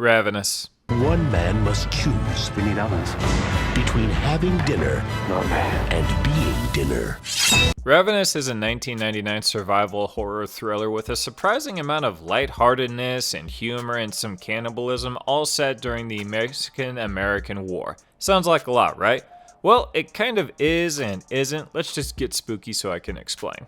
Ravenous. One man must choose We need ovens. between having dinner Not bad. and being dinner. Ravenous is a 1999 survival horror thriller with a surprising amount of lightheartedness and humor and some cannibalism, all set during the Mexican-American War. Sounds like a lot, right? Well, it kind of is and isn't. Let's just get spooky so I can explain.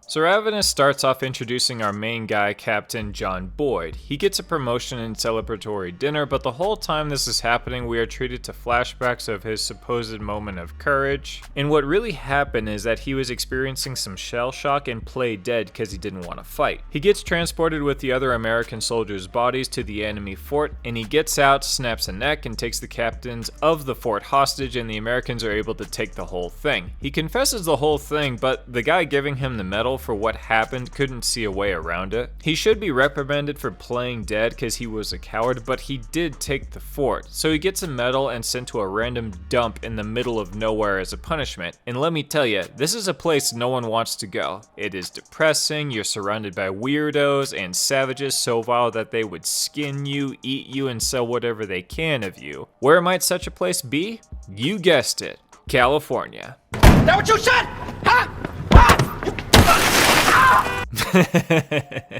So Ravenous starts off introducing our main guy, Captain John Boyd. He gets a promotion and celebratory dinner, but the whole time this is happening, we are treated to flashbacks of his supposed moment of courage. And what really happened is that he was experiencing some shell shock and played dead because he didn't want to fight. He gets transported with the other American soldiers' bodies to the enemy fort, and he gets out, snaps a neck, and takes the captains of the fort hostage, and the Americans are able to take the whole thing. He confesses the whole thing, but the guy giving him the medal for what happened couldn't see a way around it. He should be reprimanded for playing dead because he was a coward, but he did take the fort. So he gets a medal and sent to a random dump in the middle of nowhere as a punishment. And let me tell you, this is a place no one wants to go. It is depressing, you're surrounded by weirdos and savages so vile that they would skin you, eat you, and sell whatever they can of you. Where might such a place be? You guessed it, California. That what you said? Huh?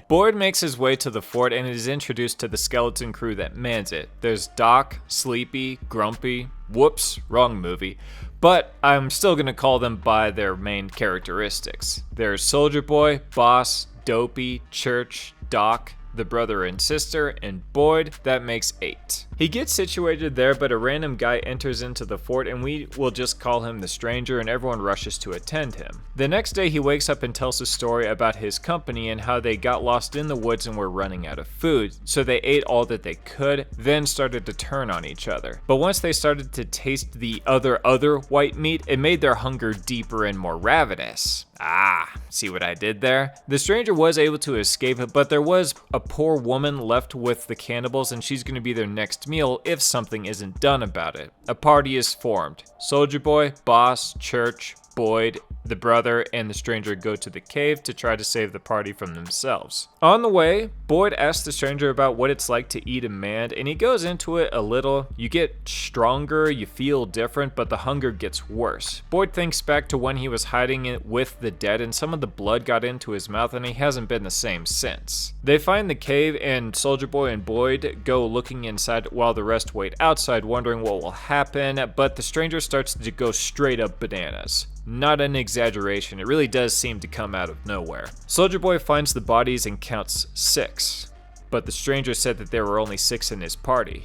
Boyd makes his way to the fort and is introduced to the skeleton crew that mans it. There's Doc, Sleepy, Grumpy, whoops, wrong movie, but I'm still gonna call them by their main characteristics. There's Soldier Boy, Boss, Dopey, Church, Doc, the brother and sister, and Boyd. That makes 8. He gets situated there, but a random guy enters into the fort, and we will just call him the Stranger, and everyone rushes to attend him. The next day he wakes up and tells a story about his company and how they got lost in the woods and were running out of food, so they ate all that they could, then started to turn on each other. But once they started to taste the other white meat, it made their hunger deeper and more ravenous. Ah, see what I did there? The Stranger was able to escape, but there was a poor woman left with the cannibals, and she's gonna be their next meal if something isn't done about it. A party is formed. Soldier Boy, Boss, Church, Boyd, the brother, and the Stranger go to the cave to try to save the party from themselves. On the way, Boyd asks the Stranger about what it's like to eat a man, and he goes into it a little. You get stronger, you feel different, but the hunger gets worse. Boyd thinks back to when he was hiding it with the dead, and some of the blood got into his mouth, and he hasn't been the same since. They find the cave, and Soldier Boy and Boyd go looking inside while the rest wait outside, wondering what will happen, but the Stranger starts to go straight up bananas. Not an exaggeration, it really does seem to come out of nowhere. Soldier Boy finds the bodies and counts 6, but the Stranger said that there were only 6 in his party.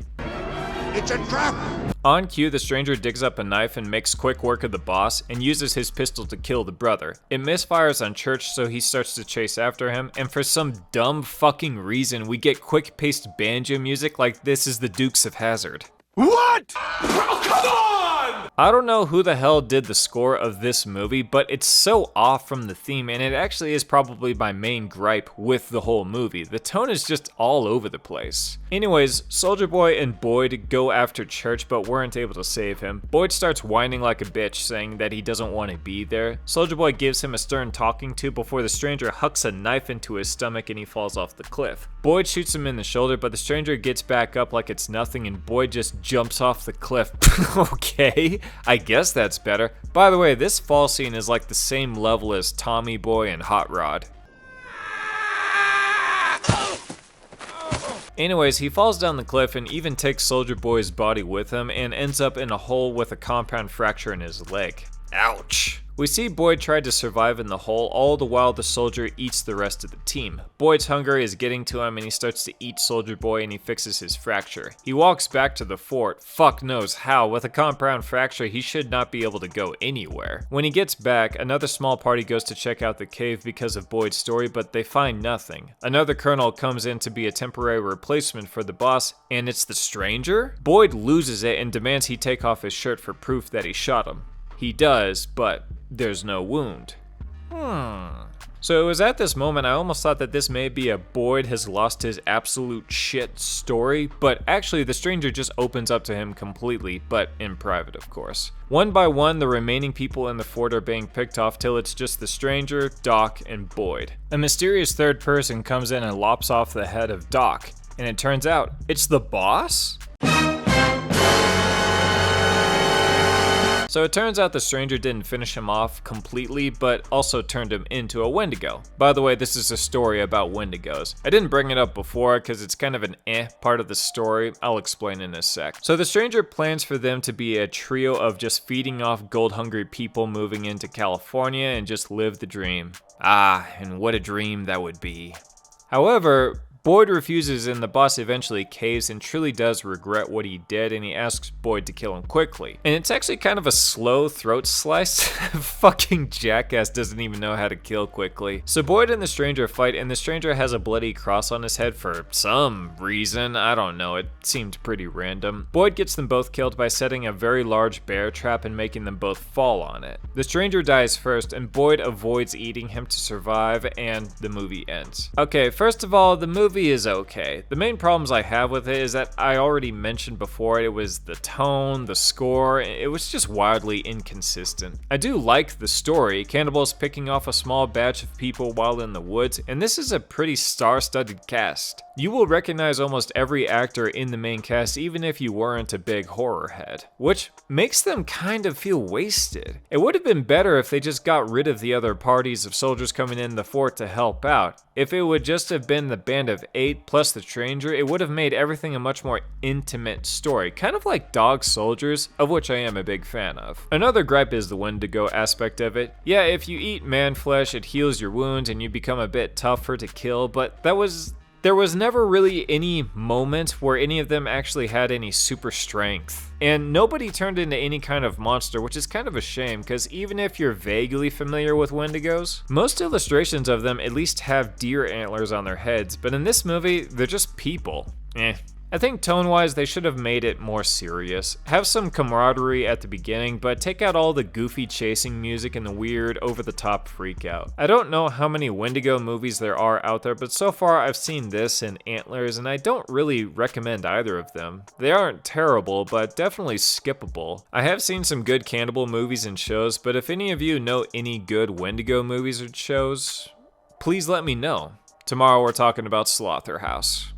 It's a trap! On cue, the Stranger digs up a knife and makes quick work of the boss and uses his pistol to kill the brother. It misfires on Church, so he starts to chase after him, and for some dumb fucking reason, we get quick-paced banjo music like this is the Dukes of Hazzard. What? Oh, come on! I don't know who the hell did the score of this movie, but it's so off from the theme, and it actually is probably my main gripe with the whole movie. The tone is just all over the place. Anyways, Soldier Boy and Boyd go after Church, but weren't able to save him. Boyd starts whining like a bitch, saying that he doesn't want to be there. Soldier Boy gives him a stern talking to before the Stranger hucks a knife into his stomach and he falls off the cliff. Boyd shoots him in the shoulder, but the Stranger gets back up like it's nothing, and Boyd just jumps off the cliff. Okay, I guess that's better. By the way, this fall scene is like the same level as Tommy Boy and Hot Rod. Anyways, he falls down the cliff and even takes Soldier Boy's body with him and ends up in a hole with a compound fracture in his leg. Ouch. We see Boyd try to survive in the hole, all the while the soldier eats the rest of the team. Boyd's hunger is getting to him and he starts to eat Soldier Boy and he fixes his fracture. He walks back to the fort, fuck knows how. With a compound fracture, he should not be able to go anywhere. When he gets back, another small party goes to check out the cave because of Boyd's story, but they find nothing. Another colonel comes in to be a temporary replacement for the boss, and it's the Stranger? Boyd loses it and demands he take off his shirt for proof that he shot him. He does, but there's no wound. So it was at this moment I almost thought that this may be a Boyd has lost his absolute shit story, but actually the stranger just opens up to him completely, but in private of course. One by one, the remaining people in the fort are being picked off till it's just the stranger, Doc, and Boyd. A mysterious third person comes in and lops off the head of Doc, and it turns out it's the boss? So it turns out the stranger didn't finish him off completely, but also turned him into a wendigo. By the way, this is a story about wendigos. I didn't bring it up before because it's kind of an part of the story. I'll explain in a sec. So the stranger plans for them to be a trio of just feeding off gold-hungry people moving into California and just live the dream. Ah, and what a dream that would be. However, Boyd refuses and the boss eventually caves and truly does regret what he did, and he asks Boyd to kill him quickly. And it's actually kind of a slow throat slice. Fucking jackass doesn't even know how to kill quickly. So Boyd and the stranger fight, and the stranger has a bloody cross on his head for some reason. I don't know, it seemed pretty random. Boyd gets them both killed by setting a very large bear trap and making them both fall on it. The stranger dies first, and Boyd avoids eating him to survive, and the movie ends. Okay, first of all, the movie is okay. The main problems I have with it is that I already mentioned before, it was the tone, the score, it was just wildly inconsistent. I do like the story, cannibals picking off a small batch of people while in the woods, and this is a pretty star-studded cast. You will recognize almost every actor in the main cast even if you weren't a big horror head, which makes them kind of feel wasted. It would have been better if they just got rid of the other parties of soldiers coming in the fort to help out. If it would just have been the band of 8 plus the stranger, it would have made everything a much more intimate story, kind of like Dog Soldiers, of which I am a big fan of. Another gripe is the wendigo aspect of it. Yeah, if you eat man flesh, it heals your wounds and you become a bit tougher to kill, but there was never really any moment where any of them actually had any super strength. And nobody turned into any kind of monster, which is kind of a shame, because even if you're vaguely familiar with wendigos, most illustrations of them at least have deer antlers on their heads, but in this movie, they're just people. I think tone-wise, they should have made it more serious. Have some camaraderie at the beginning, but take out all the goofy chasing music and the weird, over-the-top freak-out. I don't know how many Wendigo movies there are out there, but so far I've seen this and Antlers, and I don't really recommend either of them. They aren't terrible, but definitely skippable. I have seen some good cannibal movies and shows, but if any of you know any good Wendigo movies or shows, please let me know. Tomorrow we're talking about Slaughterhouse.